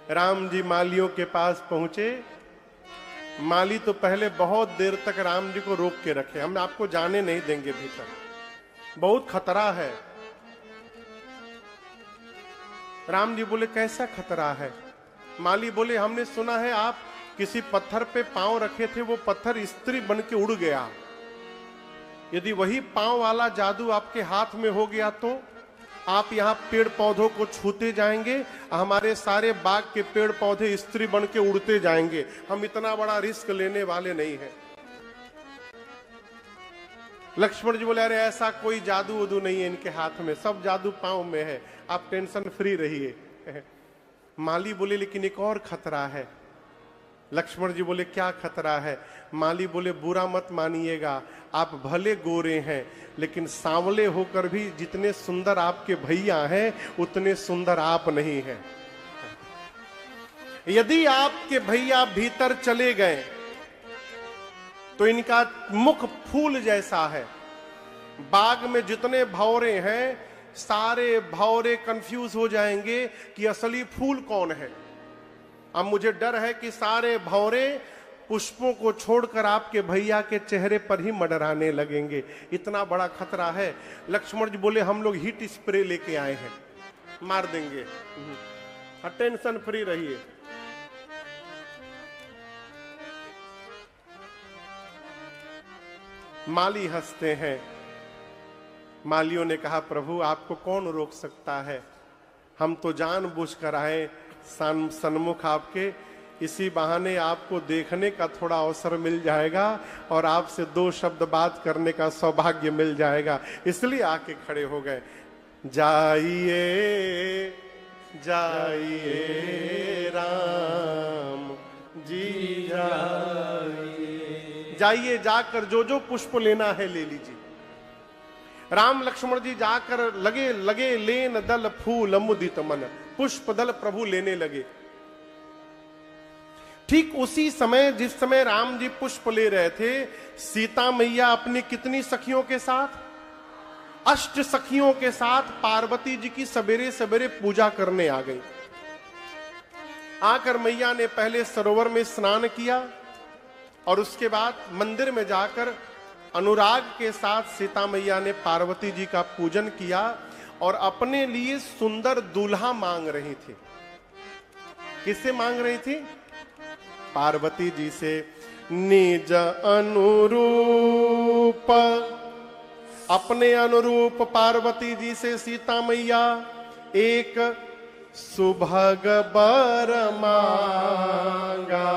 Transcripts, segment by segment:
राम जी मालियों के पास पहुंचे। माली तो पहले बहुत देर तक राम जी को रोक के रखे, हम आपको जाने नहीं देंगे भीतर, बहुत खतरा है। राम जी बोले कैसा खतरा है? माली बोले हमने सुना है आप किसी पत्थर पे पांव रखे थे, वो पत्थर स्त्री बन के उड़ गया। यदि वही पांव वाला जादू आपके हाथ में हो गया तो आप यहाँ पेड़ पौधों को छूते जाएंगे, हमारे सारे बाग के पेड़ पौधे स्त्री बन के उड़ते जाएंगे। हम इतना बड़ा रिस्क लेने वाले नहीं हैं। लक्ष्मण जी बोले अरे ऐसा कोई जादू उदू नहीं है इनके हाथ में, सब जादू पांव में है, आप टेंशन फ्री रहिए। माली बोले लेकिन एक और खतरा है। लक्ष्मण जी बोले क्या खतरा है? माली बोले बुरा मत मानिएगा, आप भले गोरे हैं लेकिन सांवले होकर भी जितने सुंदर आपके भैया हैं उतने सुंदर आप नहीं हैं। यदि आपके भैया भीतर चले गए तो इनका मुख फूल जैसा है। बाग में जितने भौरे हैं सारे भौरे कंफ्यूज हो जाएंगे कि असली फूल कौन है। अब मुझे डर है कि सारे भौरे पुष्पों को छोड़कर आपके भैया के चेहरे पर ही मंडराने लगेंगे, इतना बड़ा खतरा है। लक्ष्मण जी बोले हम लोग हीट स्प्रे लेके आए हैं, मार देंगे, टेंशन फ्री रहिए। माली हंसते हैं। मालियों ने कहा प्रभु आपको कौन रोक सकता है, हम तो जानबूझकर आए सन्मुख आपके, इसी बहाने आपको देखने का थोड़ा अवसर मिल जाएगा और आपसे दो शब्द बात करने का सौभाग्य मिल जाएगा, इसलिए आके खड़े हो गए। जाइए जाइए राम जी जाइए, जाइए जाकर जो जो पुष्प लेना है ले लीजिए। राम लक्ष्मण जी जाकर लगे लेन दल फूल मुदित मन, पुष्प दल प्रभु लेने लगे। ठीक उसी समय जिस समय राम जी पुष्प ले रहे थे, सीता मैया अपनी कितनी सखियों के साथ, 8 सखियों के साथ पार्वती जी की सवेरे सवेरे पूजा करने आ गई। आकर मैया ने पहले सरोवर में स्नान किया और उसके बाद मंदिर में जाकर अनुराग के साथ सीता मैया ने पार्वती जी का पूजन किया और अपने लिए सुंदर दूल्हा मांग रही थी। किससे मांग रही थी? पार्वती जी से। निज अनुरूप, अपने अनुरूप पार्वती जी से सीता मैया एक सुभग बर मांगा।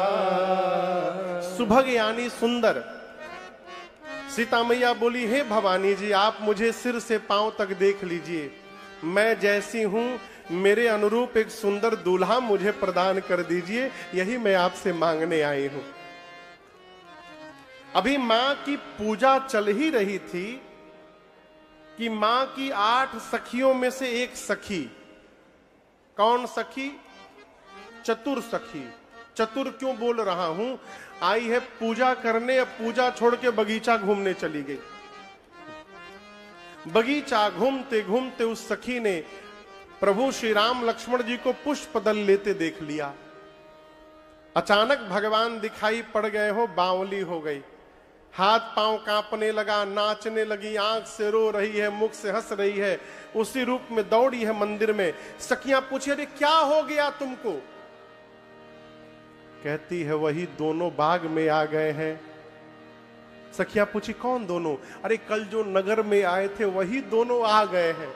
सुभग यानी सुंदर। सीता मैया बोली हे भवानी जी आप मुझे सिर से पांव तक देख लीजिए, मैं जैसी हूं मेरे अनुरूप एक सुंदर दूल्हा मुझे प्रदान कर दीजिए, यही मैं आपसे मांगने आई हूं। अभी मां की पूजा चल ही रही थी कि मां की 8 सखियों में से एक सखी, कौन सखी? चतुर सखी। चतुर क्यों बोल रहा हूं? आई है पूजा करने, अब पूजा छोड़ के बगीचा घूमने चली गई। बगीचा घूमते घूमते उस सखी ने प्रभु श्री राम लक्ष्मण जी को पुष्प दल लेते देख लिया। अचानक भगवान दिखाई पड़ गए हो, बावली हो गई, हाथ पांव कांपने लगा, नाचने लगी, आंख से रो रही है, मुख से हंस रही है, उसी रूप में दौड़ी है मंदिर में। सखियां पूछे अरे क्या हो गया तुमको? कहती है वही दोनों बाग में आ गए हैं। सखियां पूछी कौन दोनों? अरे कल जो नगर में आए थे वही दोनों आ गए हैं।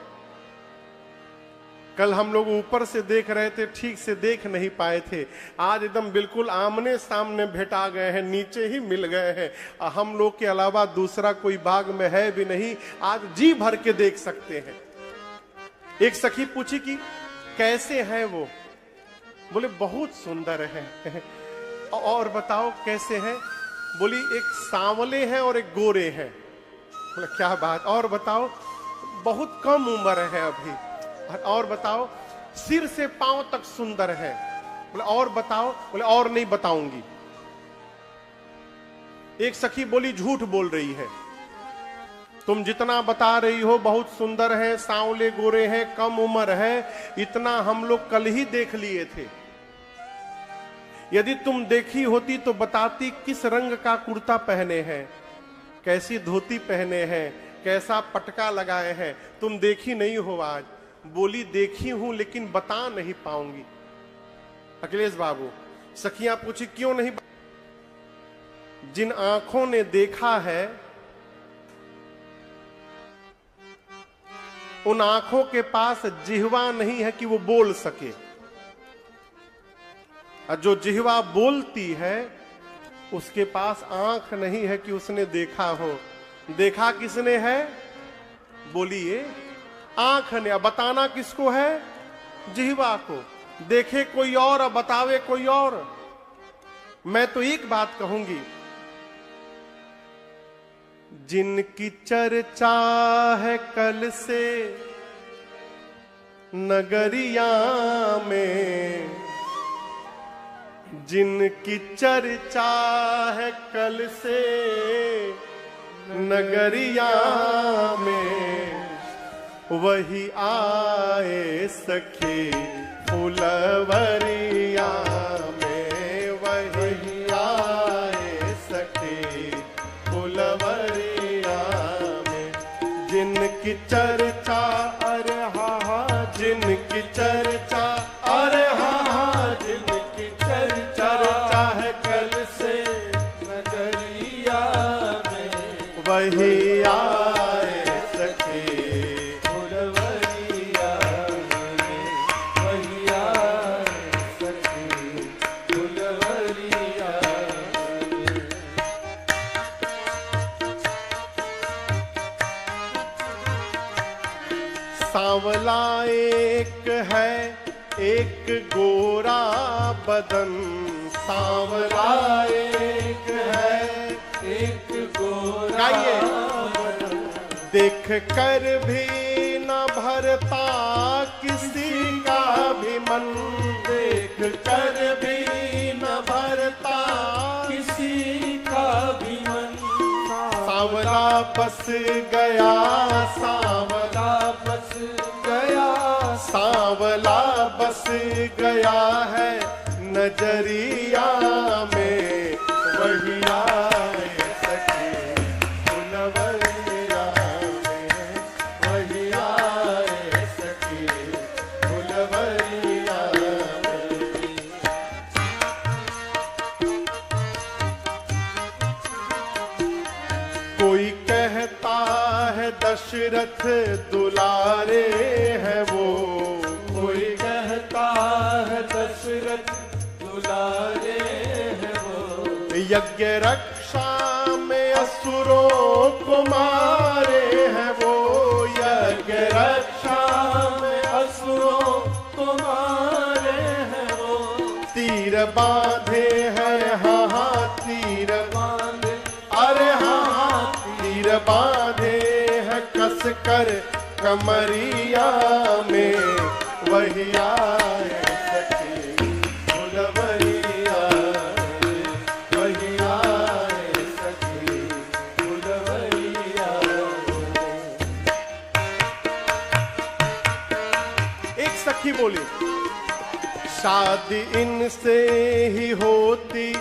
कल हम लोग ऊपर से देख रहे थे, ठीक से देख नहीं पाए थे, आज एकदम बिल्कुल आमने सामने भेटा गए हैं, नीचे ही मिल गए हैं। हम लोग के अलावा दूसरा कोई बाग में है भी नहीं, आज जी भर के देख सकते हैं। एक सखी पूछी कि कैसे हैं वो? बोले बहुत सुंदर है। और बताओ कैसे हैं? बोली एक सांवले हैं और एक गोरे हैं। बोले क्या बात, और बताओ? बहुत कम उम्र है अभी। और बताओ? सिर से पांव तक सुंदर है। बोले और बताओ? बोले और नहीं बताऊंगी। एक सखी बोली झूठ बोल रही है, तुम जितना बता रही हो बहुत सुंदर है, सांवले गोरे हैं, कम उम्र है, इतना हम लोग कल ही देख लिए थे। यदि तुम देखी होती तो बताती किस रंग का कुर्ता पहने हैं, कैसी धोती पहने हैं, कैसा पटका लगाए हैं। तुम देखी नहीं हो आज। बोली देखी हूं लेकिन बता नहीं पाऊंगी। अखिलेश बाबू, सखियां पूछी क्यों नहीं? जिन आंखों ने देखा है उन आंखों के पास जिह्वा नहीं है कि वो बोल सके, और जो जिह्वा बोलती है उसके पास आंख नहीं है कि उसने देखा हो। देखा किसने है? बोलिए, आंख ने। अब बताना किसको है? जिह्वा को। देखे कोई और बतावे कोई और। मैं तो एक बात कहूंगी, जिनकी चर्चा है कल से नगरिया में, जिनकी चर्चा है कल से नगरिया में, वही आए सखी फुलवरिया में, वही आए सखी फुलवरिया में। जिनकी चर्चा अरे हा, जिनकी चर्चा अरे हा, जिनकी चर्चा है कल से नगरिया में, वही आए सखी फुलवरिया में, वही आए सखी फुलवरिया में। सांवला एक है एक गोरा बदन, सांवला एक है एक गोरा बदन, देख कर भी न भरता किसी का भी मन, देख कर भी न भरता किसी का भी मन। सांवला बस गया, सांवला बस गया, सांवला बस गया है नजरिया में, वही आए सखी फुलवरिया में, वही आए सखी फुलवरिया में। कोई कहता है दशरथ दुलारे है वो, कोई कहता है दशरथ दुलारे है वो, यज्ञ रक्षा में असुरों को मारे है वो, यज्ञ रक्षा में असुरों को मारे है वो। तीर बांधे हैं हाँ हाँ तीर बांधे, अरे हाँ हाँ तीर बांधे हैं कस कर कमरिया में, वही आए सखी फुलवरिया में, वही आए सखी फुलवरिया में। एक सखी बोली, शादी इनसे ही होती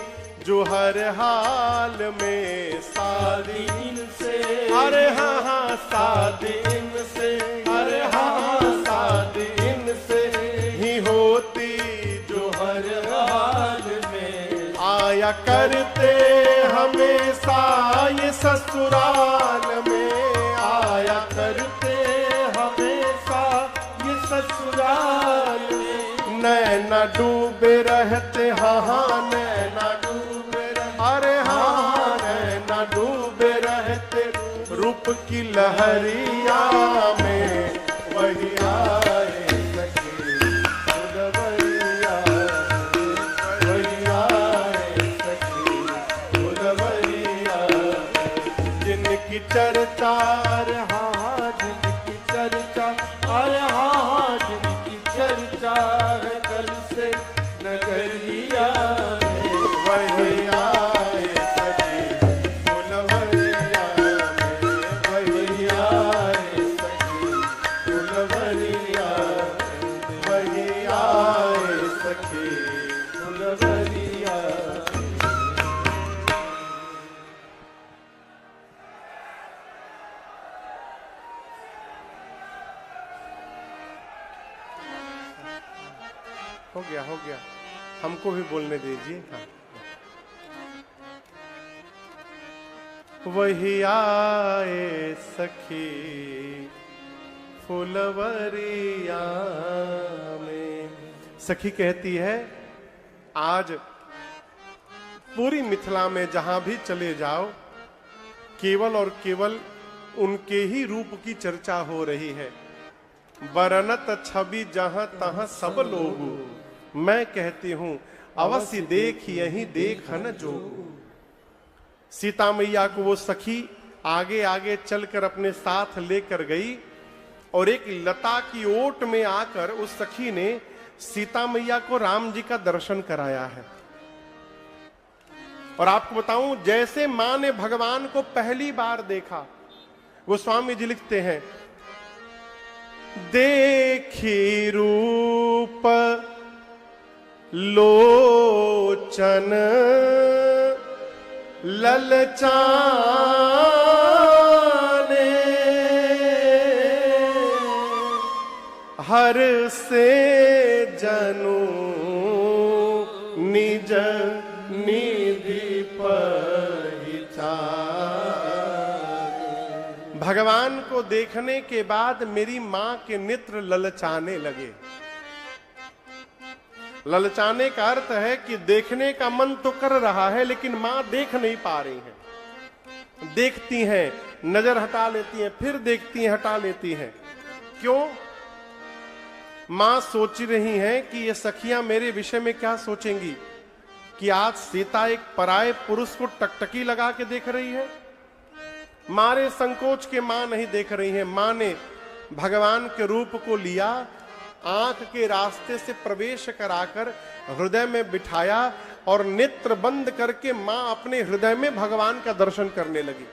जो हर हाल में, शादी इनसे, अरे हाँ हाँ शादी इनसे, अरे हाँ हाँ शादी इनसे ही होती जो हर हाल में। आया करते हमेशा ये ससुराल में, आया करते हमेशा ये ससुराल में। नैना डूबे रहते हाँ हाँ नैना डूबे रहते, अरे हाँ हाँ नैना डूबे रहते रूप की लहरिया में, वही आए सखी फुलवरिया में, वही आए सखी फुलवरिया में। जिनकी चर्चा अरे हाँ हाँ जिनकी चर्चा, अरे हाँ हाँ जिनकी चर्चा है कल से नगरिया में, वही आए सखी फुलवरिया में, वही आए सखी फुलवरिया में, वही आए सखी फुलवरिया हो गया, हमको भी बोलने दीजिए। हाँ, वही आए सखी फुलवरिया में। सखी कहती है आज पूरी मिथिला में जहां भी चले जाओ केवल और केवल उनके ही रूप की चर्चा हो रही है। बरनत छवि जहां तहां सब लोग, मैं कहती हूं अवश्य देख यही देखन जोगू। सीता मैया को वो सखी आगे आगे चलकर अपने साथ लेकर गई और एक लता की ओट में आकर उस सखी ने सीता मैया को राम जी का दर्शन कराया है। और आपको बताऊं, जैसे मां ने भगवान को पहली बार देखा, गोस्वामी जी लिखते हैं, देखी रूप लोचन ललचाने, हर से जनु निज निधि पहचान। भगवान को देखने के बाद मेरी मां के नेत्र ललचाने लगे। ललचाने का अर्थ है कि देखने का मन तो कर रहा है लेकिन मां देख नहीं पा रही है। देखती हैं, नजर हटा लेती हैं, फिर देखती हैं, हटा लेती हैं। क्यों? मां सोच रही हैं कि ये सखियां मेरे विषय में क्या सोचेंगी कि आज सीता एक पराये पुरुष को टकटकी लगा के देख रही है। मारे संकोच के मां नहीं देख रही है। मां ने भगवान के रूप को लिया, आंख के रास्ते से प्रवेश कराकर हृदय में बिठाया और नेत्र बंद करके मां अपने हृदय में भगवान का दर्शन करने लगी।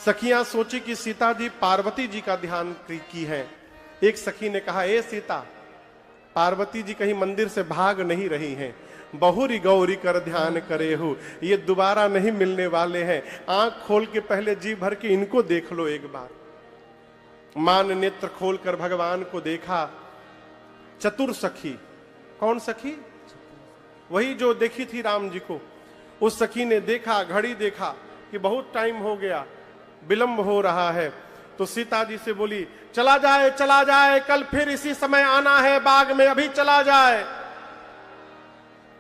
सखियां सोची कि सीता जी पार्वती जी का ध्यान की है। एक सखी ने कहा, ए सीता, पार्वती जी कहीं मंदिर से भाग नहीं रही हैं, बहुरी गौरी कर ध्यान करे हो, ये दोबारा नहीं मिलने वाले हैं। आंख खोल के पहले जी भर के इनको देख लो एक बार। मां ने नेत्र खोलकर भगवान को देखा। चतुर सखी, कौन सखी? वही जो देखी थी राम जी को। उस सखी ने देखा, घड़ी देखा कि बहुत टाइम हो गया, विलंब हो रहा है, तो सीता जी से बोली, चला जाए, कल फिर इसी समय आना है बाग में, अभी चला जाए।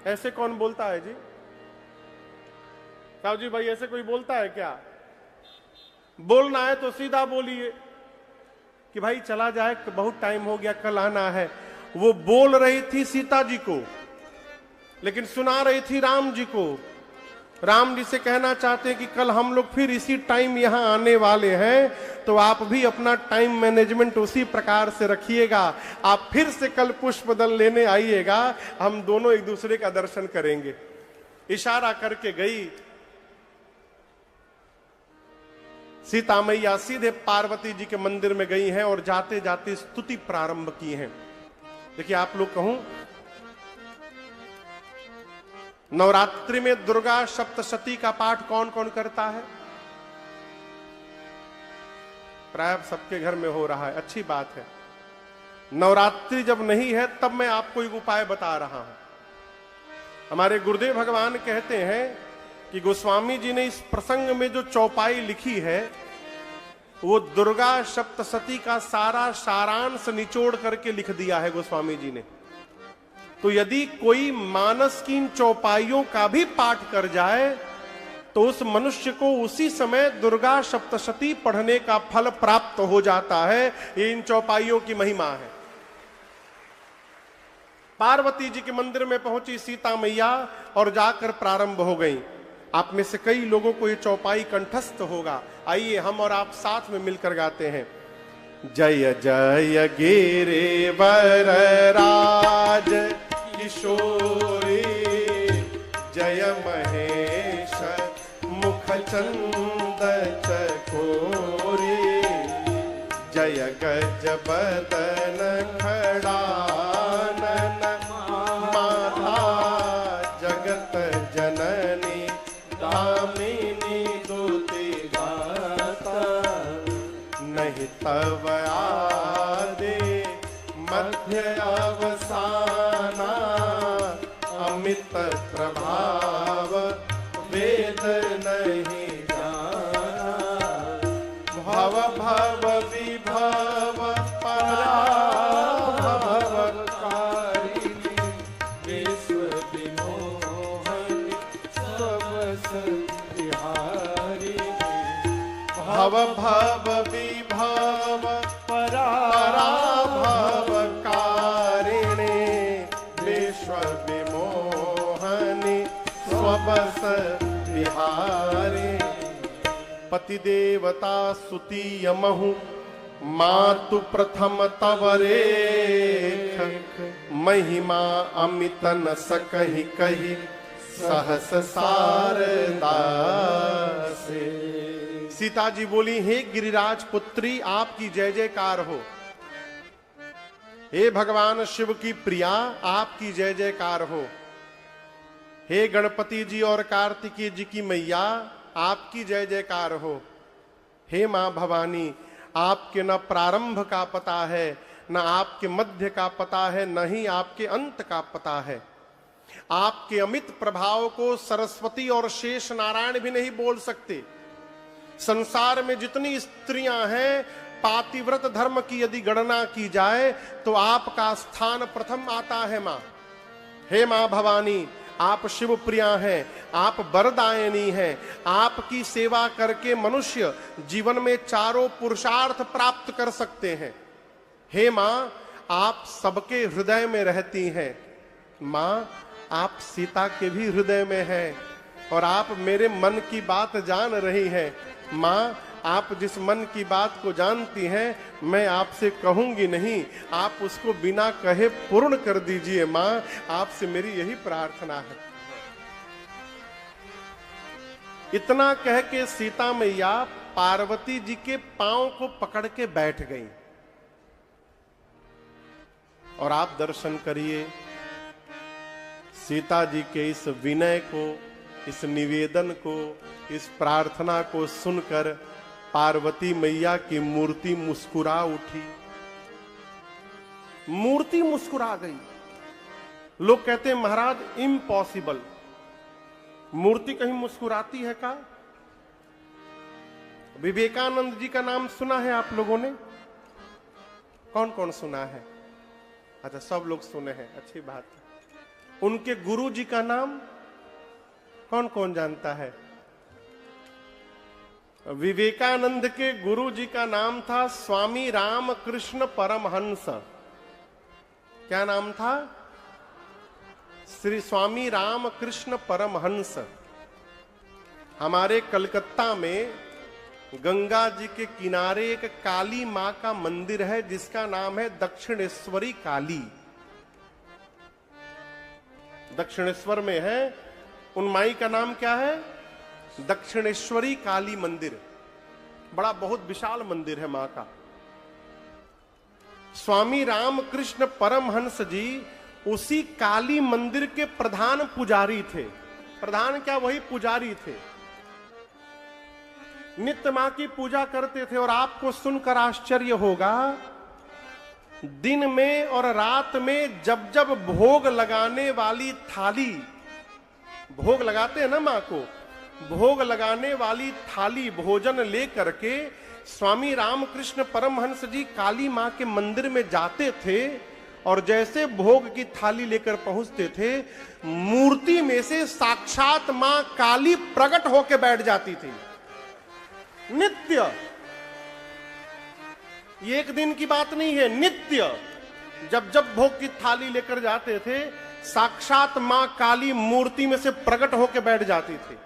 ऐसे कौन बोलता है जी? साहब जी भाई, ऐसे कोई बोलता है क्या? बोलना है तो सीधा बोलिए कि भाई चला जाए, बहुत टाइम हो गया, कल आना है। वो बोल रही थी सीता जी को, लेकिन सुना रही थी राम जी को। राम जी से कहना चाहते हैं कि कल हम लोग फिर इसी टाइम यहां आने वाले हैं, तो आप भी अपना टाइम मैनेजमेंट उसी प्रकार से रखिएगा। आप फिर से कल पुष्प दल लेने आइएगा, हम दोनों एक दूसरे का दर्शन करेंगे। इशारा करके गई सीता मैया, सीधे पार्वती जी के मंदिर में गई हैं और जाते जाते स्तुति प्रारंभ की है। देखिए, आप लोग कहूं, नवरात्रि में दुर्गा सप्तशती का पाठ कौन कौन करता है? प्राय सबके घर में हो रहा है, अच्छी बात है। नवरात्रि जब नहीं है तब मैं आपको एक उपाय बता रहा हूं। हमारे गुरुदेव भगवान कहते हैं कि गोस्वामी जी ने इस प्रसंग में जो चौपाई लिखी है वो दुर्गा सप्तशती का सारा सारांश निचोड़ करके लिख दिया है गोस्वामी जी ने। तो यदि कोई मानस की इन चौपाइयों का भी पाठ कर जाए तो उस मनुष्य को उसी समय दुर्गा सप्तशती पढ़ने का फल प्राप्त हो जाता है। ये इन चौपाइयों की महिमा है। पार्वती जी के मंदिर में पहुंची सीता मैया और जाकर प्रारंभ हो गई। आप में से कई लोगों को ये चौपाई कंठस्थ होगा। आइए हम और आप साथ में मिलकर गाते हैं। जय जय गिरिवर राज किशोरी, जय महेश मुख चंद चकोरी, जय गज बदन खड़ानन माथा तव आदे मध्य अवसाना अमित प्रभाव वेद नहीं जाना। भव भव विभव पराभवकारिणी विश्व विमोहनी सबस बिहारिणी। भव भव विभव पराभवकारिणी विश्व विमोहनी स्वबस बिहारी। पति देवता सुती यमहु मातु प्रथम तव रेख। महिमा अमित न सकहि कहि सहस शारदा से। सीता जी बोली, हे गिरिराज पुत्री आपकी जय जयकार हो। हे भगवान शिव की प्रिया आपकी जय जयकार हो। हे गणपति जी और कार्तिकेय जी की मैया आपकी जय जयकार हो। हे मां भवानी आपके न प्रारंभ का पता है, न आपके मध्य का पता है, न ही आपके अंत का पता है। आपके अमित प्रभाव को सरस्वती और शेष नारायण भी नहीं बोल सकते। संसार में जितनी स्त्रियां हैं, पातिव्रत धर्म की यदि गणना की जाए तो आपका स्थान प्रथम आता है मां। हे मां भवानी आप शिव प्रिया हैं, आप वरदायिनी हैं। आपकी सेवा करके मनुष्य जीवन में चारों पुरुषार्थ प्राप्त कर सकते हैं। हे मां आप सबके हृदय में रहती हैं। मां आप सीता के भी हृदय में हैं और आप मेरे मन की बात जान रही हैं। मां आप जिस मन की बात को जानती हैं मैं आपसे कहूंगी नहीं, आप उसको बिना कहे पूर्ण कर दीजिए। मां आपसे मेरी यही प्रार्थना है। इतना कह के सीता मैया पार्वती जी के पांव को पकड़ के बैठ गई। और आप दर्शन करिए सीता जी के इस विनय को, इस निवेदन को, इस प्रार्थना को सुनकर पार्वती मैया की मूर्ति मुस्कुरा उठी। मूर्ति मुस्कुरा गई। लोग कहते हैं महाराज इम्पॉसिबल, मूर्ति कहीं मुस्कुराती है का? विवेकानंद जी का नाम सुना है आप लोगों ने? कौन कौन सुना है? अच्छा सब लोग सुने हैं, अच्छी बात है। उनके गुरु जी का नाम कौन कौन जानता है? विवेकानंद के गुरु जी का नाम था स्वामी रामकृष्ण परमहंस। क्या नाम था? श्री स्वामी रामकृष्ण परमहंस। हमारे कलकत्ता में गंगा जी के किनारे एक काली मां का मंदिर है जिसका नाम है दक्षिणेश्वरी काली। दक्षिणेश्वर में है। उन माई का नाम क्या है? दक्षिणेश्वरी काली मंदिर। बड़ा बहुत विशाल मंदिर है मां का। स्वामी रामकृष्ण परमहंस जी उसी काली मंदिर के प्रधान पुजारी थे। प्रधान क्या, वही पुजारी थे। नित्य मां की पूजा करते थे। और आपको सुनकर आश्चर्य होगा, दिन में और रात में जब जब भोग लगाने वाली थाली, भोग लगाते हैं ना मां को, भोग लगाने वाली थाली भोजन लेकर के स्वामी रामकृष्ण परमहंस जी काली मां के मंदिर में जाते थे। और जैसे भोग की थाली लेकर पहुंचते थे, मूर्ति में से साक्षात मां काली प्रकट होकर बैठ जाती थी। नित्य, ये एक दिन की बात नहीं है, नित्य जब जब भोग की थाली लेकर जाते थे, साक्षात मां काली मूर्ति में से प्रकट होकर बैठ जाती थी।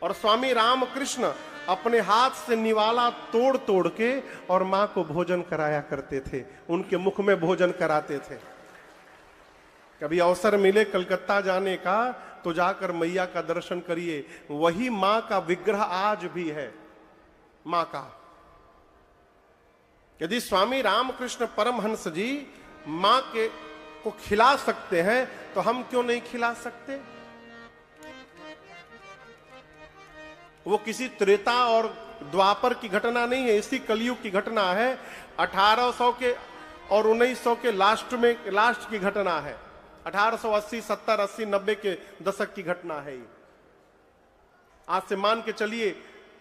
और स्वामी रामकृष्ण अपने हाथ से निवाला तोड़ तोड़ के और मां को भोजन कराया करते थे। उनके मुख में भोजन कराते थे। कभी अवसर मिले कलकत्ता जाने का तो जाकर मैया का दर्शन करिए। वही मां का विग्रह आज भी है, मां का। यदि स्वामी रामकृष्ण परमहंस जी मां के को खिला सकते हैं तो हम क्यों नहीं खिला सकते? वो किसी त्रेता और द्वापर की घटना नहीं है, इसी कलयुग की घटना है। 1800 के और 1900 के लास्ट की घटना है। 1880, 70, 80, 90 के दशक की घटना है ये। आज से मान के चलिए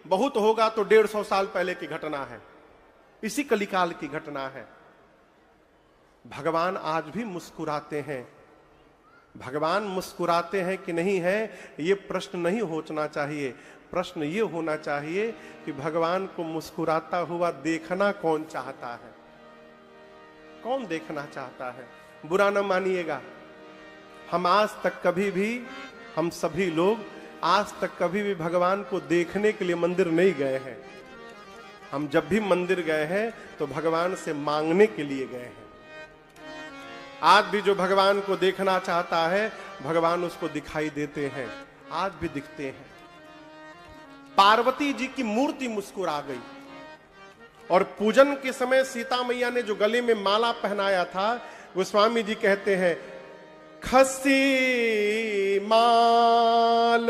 बहुत होगा तो 150 साल पहले की घटना है, इसी कलिकाल की घटना है। भगवान आज भी मुस्कुराते हैं। भगवान मुस्कुराते हैं कि नहीं है, ये प्रश्न नहीं होना चाहिए। प्रश्न ये होना चाहिए कि भगवान को मुस्कुराता हुआ देखना कौन चाहता है? कौन देखना चाहता है? बुरा न मानिएगा, हम आज तक कभी भी, हम सभी लोग आज तक कभी भी भगवान को देखने के लिए मंदिर नहीं गए हैं। हम जब भी मंदिर गए हैं तो भगवान से मांगने के लिए गए हैं। आज भी जो भगवान को देखना चाहता है, भगवान उसको दिखाई देते हैं, आज भी दिखते हैं। पार्वती जी की मूर्ति मुस्कुरा गई और पूजन के समय सीता मैया ने जो गले में माला पहनाया था, गोस्वामी जी कहते हैं, खसी माल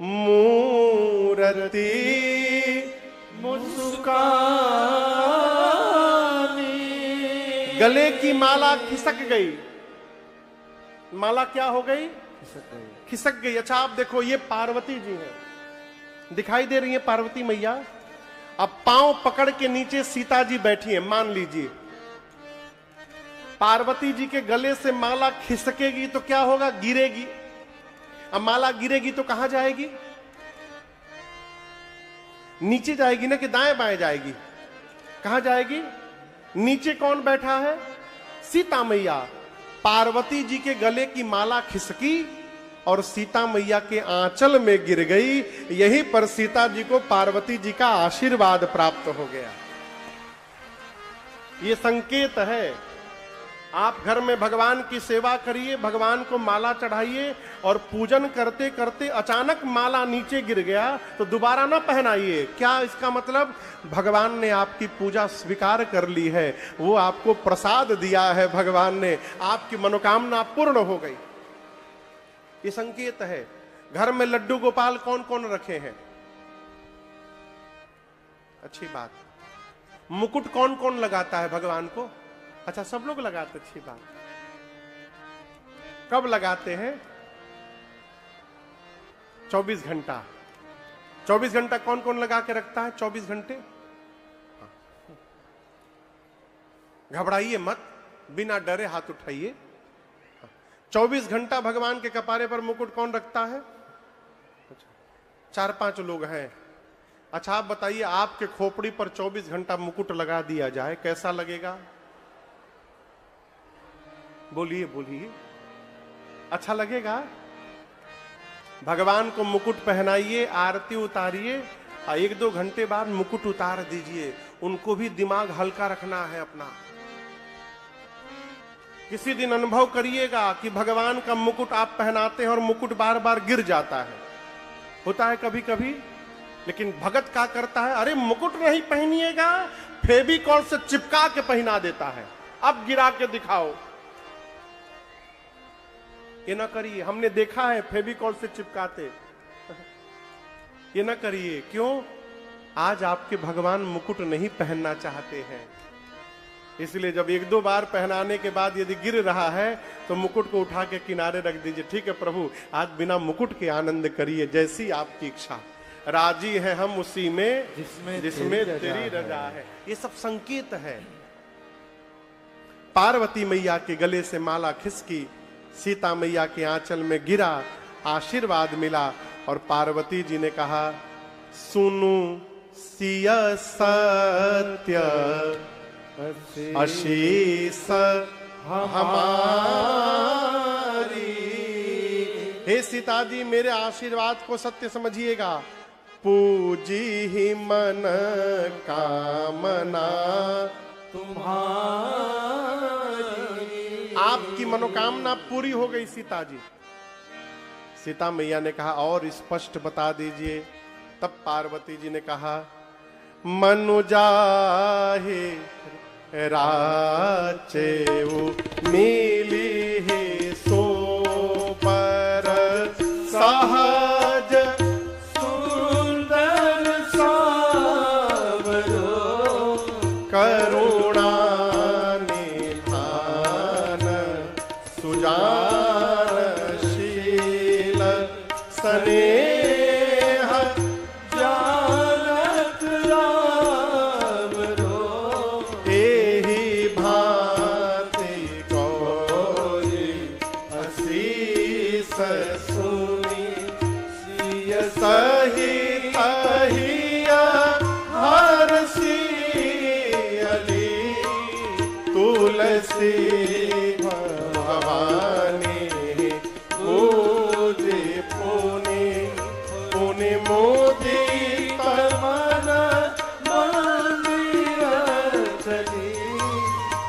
मूर्ति मुस्कानी। गले की माला खिसक गई। माला क्या हो गई? खिसक गई। अच्छा आप देखो, ये पार्वती जी हैं, दिखाई दे रही है पार्वती मैया। अब पांव पकड़ के नीचे सीता जी बैठी है, मान लीजिए पार्वती जी के गले से माला खिसकेगी तो क्या होगा? गिरेगी। अब माला गिरेगी तो कहां जाएगी? नीचे जाएगी ना, कि दाएं बाएं जाएगी? कहां जाएगी? नीचे कौन बैठा है? सीता मैया। पार्वती जी के गले की माला खिसकी और सीता मैया के आंचल में गिर गई। यहीं पर सीता जी को पार्वती जी का आशीर्वाद प्राप्त हो गया। ये संकेत है। आप घर में भगवान की सेवा करिए, भगवान को माला चढ़ाइए और पूजन करते करते अचानक माला नीचे गिर गया तो दोबारा ना पहनाइए। क्या इसका मतलब? भगवान ने आपकी पूजा स्वीकार कर ली है, वो आपको प्रसाद दिया है, भगवान ने आपकी मनोकामना पूर्ण हो गई। ये संकेत है। घर में लड्डू गोपाल कौन कौन रखे हैं? अच्छी बात। मुकुट कौन कौन लगाता है भगवान को? अच्छा, सब लोग लगाते। अच्छी बात। कब लगाते हैं? 24 घंटा। 24 घंटा कौन कौन लगा के रखता है? 24 घंटे। घबराइए मत, बिना डरे हाथ उठाइए। 24 घंटा भगवान के कपारे पर मुकुट कौन रखता है? 4-5 लोग हैं। अच्छा आप बताइए, आपके खोपड़ी पर 24 घंटा मुकुट लगा दिया जाए, कैसा लगेगा? बोलिए बोलिए, अच्छा लगेगा? भगवान को मुकुट पहनाइए, आरती उतारिए, 1-2 घंटे बाद मुकुट उतार दीजिए। उनको भी दिमाग हल्का रखना है अपना। किसी दिन अनुभव करिएगा कि भगवान का मुकुट आप पहनाते हैं और मुकुट बार बार गिर जाता है। होता है कभी कभी। लेकिन भगत क्या करता है? अरे मुकुट नहीं पहनिएगा, फेविकॉल से चिपका के पहना देता है। अब गिरा के दिखाओ। ये ना करिए, हमने देखा है फेविकॉल से चिपकाते। ये ना करिए। क्यों? आज आपके भगवान मुकुट नहीं पहनना चाहते हैं। इसलिए जब 1-2 बार पहनाने के बाद यदि गिर रहा है तो मुकुट को उठा के किनारे रख दीजिए। ठीक है प्रभु, आज बिना मुकुट के आनंद करिए, जैसी आपकी इच्छा। राजी है हम उसी में जिसमें तेरी रजा है। ये सब संकेत है। पार्वती मैया के गले से माला खिसकी, सीता मैया के आंचल में गिरा, आशीर्वाद मिला और पार्वती जी ने कहा, सुनु सिय सत्य आशीष हमारी। हे सीता जी, मेरे आशीर्वाद को सत्य समझिएगा। पूजी ही मन कामना तुम्हारी। आपकी मनोकामना पूरी हो गई सीता जी। सीता मैया ने कहा, और स्पष्ट बता दीजिए। तब पार्वती जी ने कहा, मनुजाहे राचेऊ मिली ही सो पर सहज सुंदर सा सुजानशील स्नेह जानत राम रो एहि भांति गौरी असीस सुनी सिय सहित हिया हरसियली तुलसी भवानी पूजे पुनि पुनि मोदित मन मंदिर चली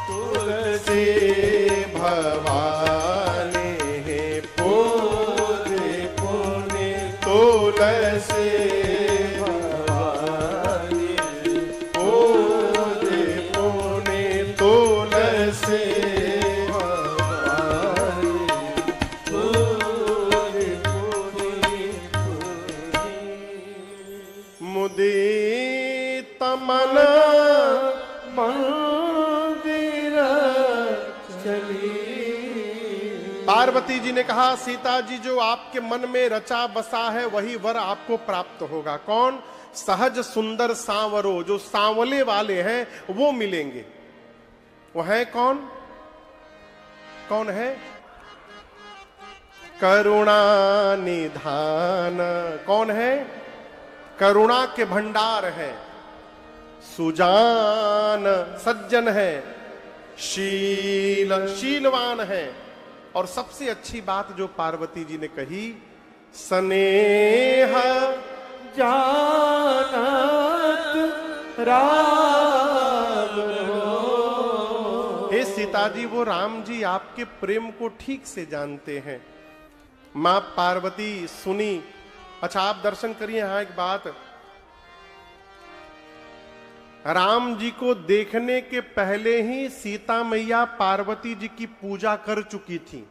तुलसी भवानी पूजे पुनि तुलसी भवानी पूजे पुनि तुलसी मुदित मन मंदिर चली। पार्वती जी ने कहा, सीता जी जो आपके मन में रचा बसा है वही वर आपको प्राप्त होगा। कौन? सहज सुंदर सांवरो, जो सांवले वाले हैं वो मिलेंगे। वो है कौन? कौन है? करुणा निधान। कौन है? करुणा के भंडार है। सुजान सज्जन है, शील शीलवान है, और सबसे अच्छी बात जो पार्वती जी ने कही, स्नेह जानत राम रो। हे सीता जी, वो राम जी आपके प्रेम को ठीक से जानते हैं। मां पार्वती सुनी। अच्छा, आप दर्शन करिए। यहां एक बात, राम जी को देखने के पहले ही सीता मैया पार्वती जी की पूजा कर चुकी थी।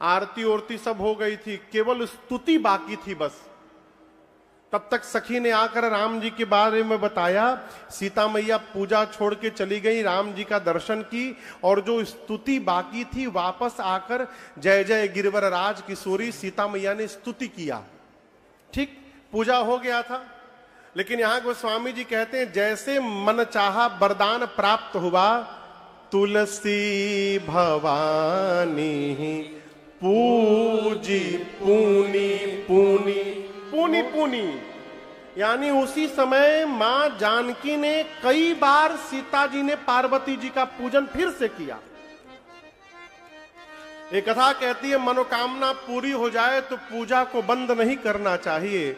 आरती ओरती सब हो गई थी, केवल स्तुति बाकी थी बस। तब तक सखी ने आकर राम जी के बारे में बताया। सीता मैया पूजा छोड़ के चली गई, राम जी का दर्शन की, और जो स्तुति बाकी थी वापस आकर जय जय गिरवर राज किशोरी सीता मैया ने स्तुति किया। ठीक, पूजा हो गया था। लेकिन यहां गोस्वामी जी कहते हैं, जैसे मन चाहा वरदान प्राप्त हुआ, तुलसी भवानी पूजी पूनी पूनी पूनी पूनी, यानी उसी समय मां जानकी ने कई बार सीता जी ने पार्वती जी का पूजन फिर से किया। एक कथा कहती है, मनोकामना पूरी हो जाए तो पूजा को बंद नहीं करना चाहिए,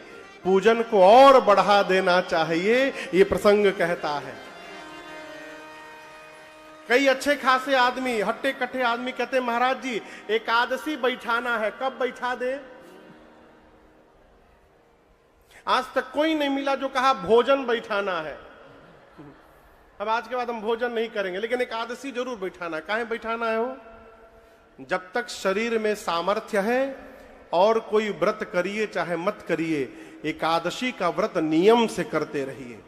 पूजन को और बढ़ा देना चाहिए, ये प्रसंग कहता है। कई अच्छे खासे आदमी, हट्टे कट्टे आदमी कहते, महाराज जी एकादशी बैठाना है, कब बैठा दे? आज तक कोई नहीं मिला जो कहा भोजन बैठाना है। अब आज के बाद हम भोजन नहीं करेंगे, लेकिन एकादशी जरूर बैठाना। काहे बैठाना है वो? जब तक शरीर में सामर्थ्य है, और कोई व्रत करिए चाहे मत करिए, एकादशी का व्रत नियम से करते रहिए।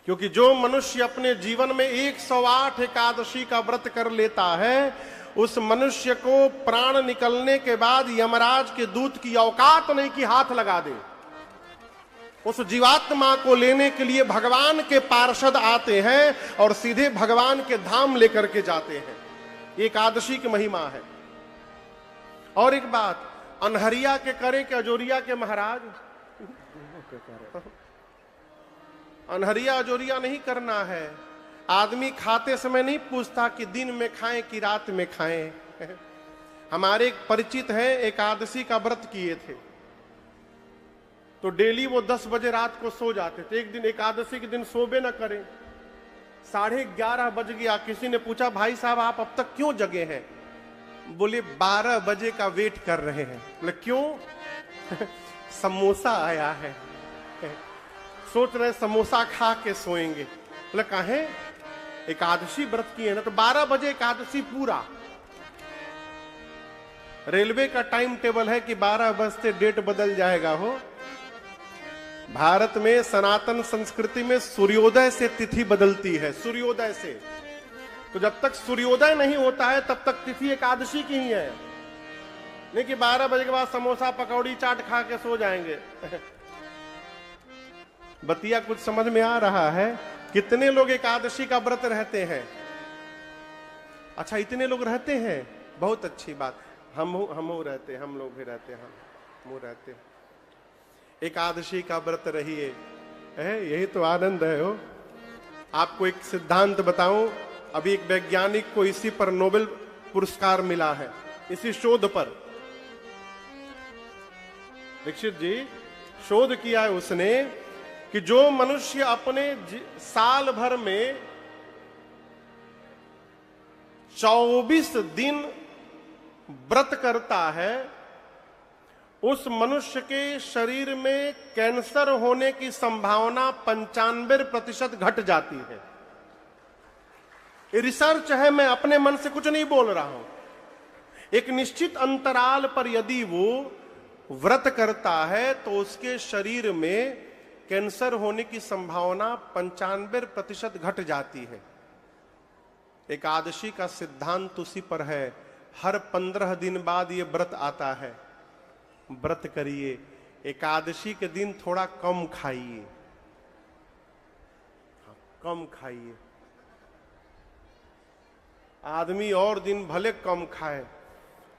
क्योंकि जो मनुष्य अपने जीवन में 108 एकादशी का व्रत कर लेता है, उस मनुष्य को प्राण निकलने के बाद यमराज के दूत की औकात नहीं कि हाथ लगा दे। उस जीवात्मा को लेने के लिए भगवान के पार्षद आते हैं और सीधे भगवान के धाम लेकर के जाते हैं। एकादशी की महिमा है। और एक बात, अनहरिया के करे के अजोरिया के महाराज, अनहरिया अजोरिया नहीं करना है। आदमी खाते समय नहीं पूछता कि दिन में खाएं कि रात में खाएं। हमारे एक परिचित हैं, एकादशी का व्रत किए थे, तो डेली वो 10 बजे रात को सो जाते थे। एक दिन एकादशी के दिन सोबे न करें, 11:30 बज गया। किसी ने पूछा, भाई साहब आप अब तक क्यों जगे हैं? बोले 12 बजे का वेट कर रहे हैं। बोले क्यों? समोसा आया है, सोच रहे समोसा खा के सोएंगे। बोले काहे? एकादशी व्रत की है ना, तो 12 बजे एकादशी पूरा। रेलवे का टाइम टेबल है कि 12 बजते डेट बदल जाएगा। हो भारत में सनातन संस्कृति में सूर्योदय से तिथि बदलती है, सूर्योदय से। तो जब तक सूर्योदय नहीं होता है तब तक तिथि एकादशी की ही है, नहीं कि 12 बजे के बाद समोसा पकौड़ी चाट खा के सो जाएंगे। बतिया कुछ समझ में आ रहा है? कितने लोग एकादशी का व्रत रहते हैं? अच्छा, इतने लोग रहते हैं, बहुत अच्छी बात। हम रहते हैं, हम लोग भी रहते हैं, हम रहते हैं। एकादशी का व्रत रहिए, यही तो आनंद है। हो आपको एक सिद्धांत बताऊं, अभी एक वैज्ञानिक को इसी पर नोबेल पुरस्कार मिला है, इसी शोध पर। दीक्षित जी शोध किया है उसने कि जो मनुष्य अपने साल भर में 24 दिन व्रत करता है, उस मनुष्य के शरीर में कैंसर होने की संभावना 95% घट जाती है। ये रिसर्च है, मैं अपने मन से कुछ नहीं बोल रहा हूं। एक निश्चित अंतराल पर यदि वो व्रत करता है तो उसके शरीर में कैंसर होने की संभावना 95% घट जाती है। एकादशी का सिद्धांत उसी पर है। हर 15 दिन बाद ये व्रत आता है, व्रत करिए। एकादशी के दिन थोड़ा कम खाइए, कम खाइए। आदमी और दिन भले कम खाए,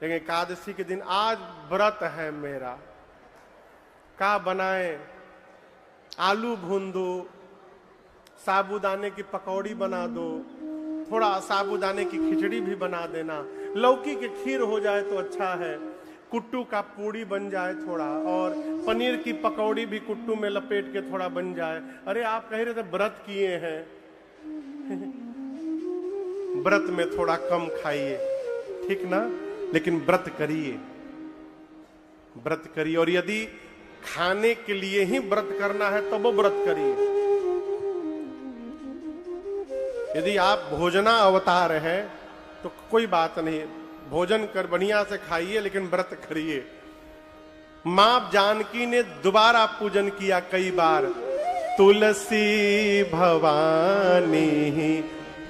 लेकिन एकादशी के दिन आज व्रत है मेरा, का बनाए? आलू भून दो, साबूदाने की पकौड़ी बना दो, थोड़ा साबूदाने की खिचड़ी भी बना देना, लौकी की खीर हो जाए तो अच्छा है, कुट्टू का पूड़ी बन जाए थोड़ा, और पनीर की पकौड़ी भी कुट्टू में लपेट के थोड़ा बन जाए। अरे आप कह रहे थे व्रत किए हैं। व्रत में थोड़ा कम खाइए, ठीक ना, लेकिन व्रत करिए, व्रत करिए। और यदि खाने के लिए ही व्रत करना है तो वो व्रत करिए। यदि आप भोजना अवतार हैं तो कोई बात नहीं, भोजन कर बढ़िया से खाइए, लेकिन व्रत करिए। मां जानकी ने दोबारा पूजन किया कई बार। तुलसी भवानी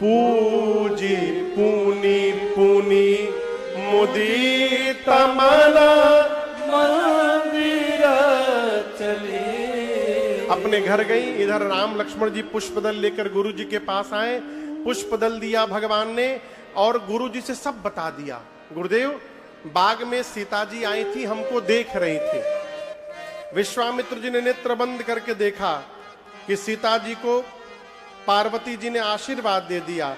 पूजी पूनी पूनी मुदित मन मंदिर चले। अपने घर गई, इधर राम लक्ष्मण जी पुष्पदल लेकर गुरु जी के पास आए, पुष्पदल दिया भगवान ने और गुरु जी से सब बता दिया। गुरुदेव, बाग में सीता जी आई थी, हमको देख रही थी। विश्वामित्र जी ने नेत्र बंद करके देखा कि सीता जी को पार्वती जी ने आशीर्वाद दे दिया।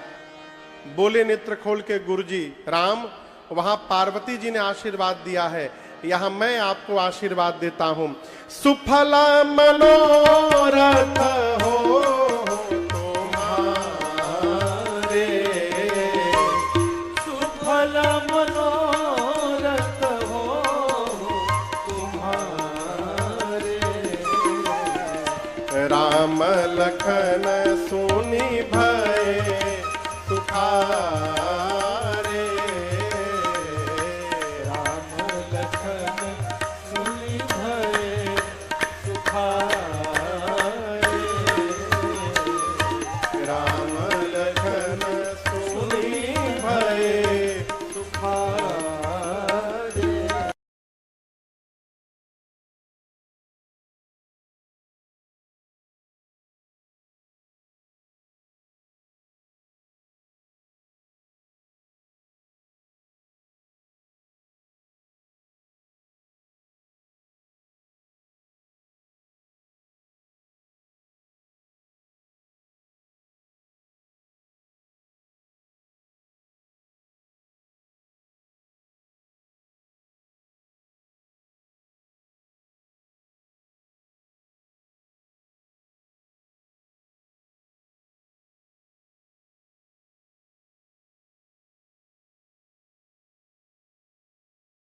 बोले नेत्र खोल के गुरु जी, राम, वहां पार्वती जी ने आशीर्वाद दिया है, यहां मैं आपको आशीर्वाद देता हूं। सुफला मनोरथ हो तुम्हारे, सुफल मनोरथ हो तुम्हारे। राम लखन